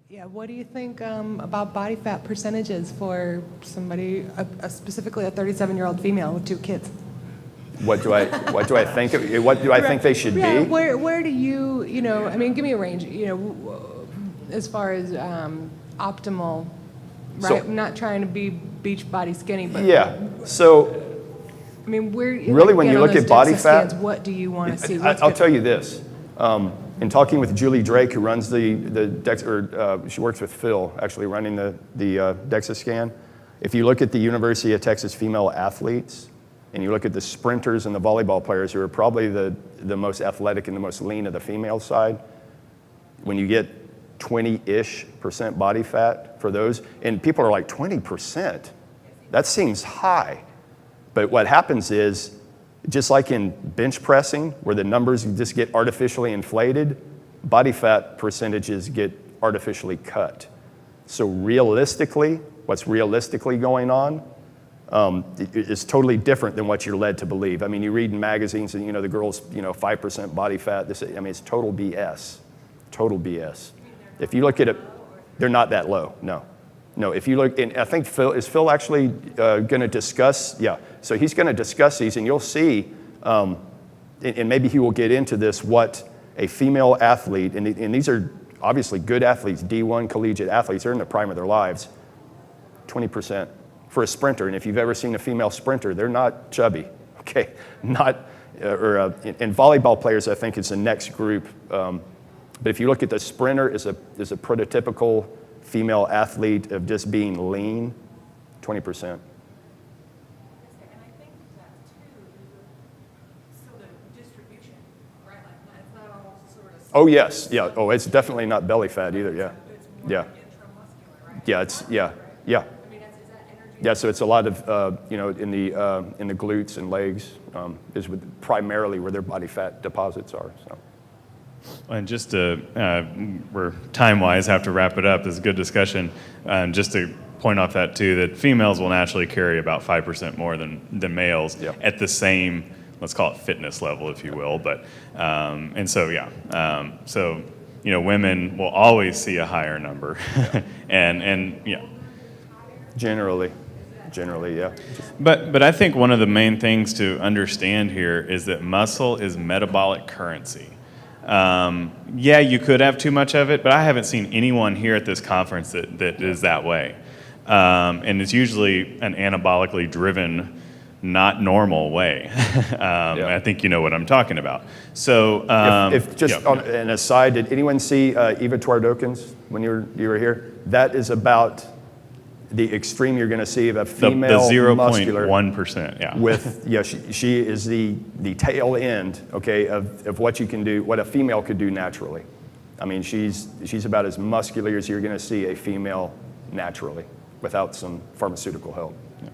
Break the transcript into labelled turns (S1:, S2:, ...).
S1: Yeah, what do you think about body fat percentages for somebody, specifically a 37-year-old female with 2 kids?
S2: What do I think? What do I think they should
S1: Yeah,
S2: be?
S1: where do you, I mean, give me a range, as far as optimal, right?
S2: So,
S1: I'm not trying to be beach body skinny, but
S2: yeah. So
S1: I mean, where
S2: really, when you look at body fat,
S1: scans, what do you want to see?
S2: I'll tell you this. In talking with Julie Drake, who runs she works with Phil, actually running the DEXA scan. If you look at the University of Texas female athletes, and you look at the sprinters and the volleyball players, who are probably the most athletic and the most lean of the female side, when you get 20-ish% body fat for those, and people are like, 20%? That seems high. But what happens is, just like in bench pressing, where the numbers just get artificially inflated, body fat percentages get artificially cut. So realistically, what's realistically going on is totally different than what you're led to believe. I mean, you read in magazines and, the girl's, 5% body fat. It's total BS. Total BS. If you look at it, they're not that low, no. No, if you look, and I think is Phil actually going to discuss? Yeah, so he's going to discuss these, and you'll see, and maybe he will get into this, what a female athlete, and these are obviously good athletes, D1 collegiate athletes, they're in the prime of their lives, 20% for a sprinter. And if you've ever seen a female sprinter, they're not chubby, okay? And volleyball players, I think, is the next group. But if you look at the sprinter is a prototypical female athlete of just being lean, 20%.
S3: And I think that too, so the distribution, right? Like it's not all sort of.
S2: Oh yes, yeah. Oh, it's definitely not belly fat either. Yeah,
S3: it's more
S2: yeah,
S3: intramuscular, right?
S2: Yeah. It's yeah. I
S3: mean, is that energy?
S2: Yeah. So it's a lot of in the glutes and legs is primarily where their body fat deposits are. So.
S4: And just to, we're time-wise, have to wrap it up. This is a good discussion. Just to point off that too, that females will naturally carry about 5% more than males at the same, let's call it fitness level, if you will. But and so women will always see a higher number, and yeah.
S2: Generally, yeah.
S4: But I think one of the main things to understand here is that muscle is metabolic currency. You could have too much of it, but I haven't seen anyone here at this conference that is that way. And it's usually an anabolically driven, not normal way. I think you know what I'm talking about. So,
S2: if just on an aside, did anyone see Eva Twardokin's when you were here? That is about the extreme you're going to see of a female
S4: the
S2: 0.1%,
S4: yeah.
S2: With she is the tail end, okay, of what you can do, what a female could do naturally. I mean, she's about as muscular as you're going to see a female naturally, without some pharmaceutical help.
S4: Yeah.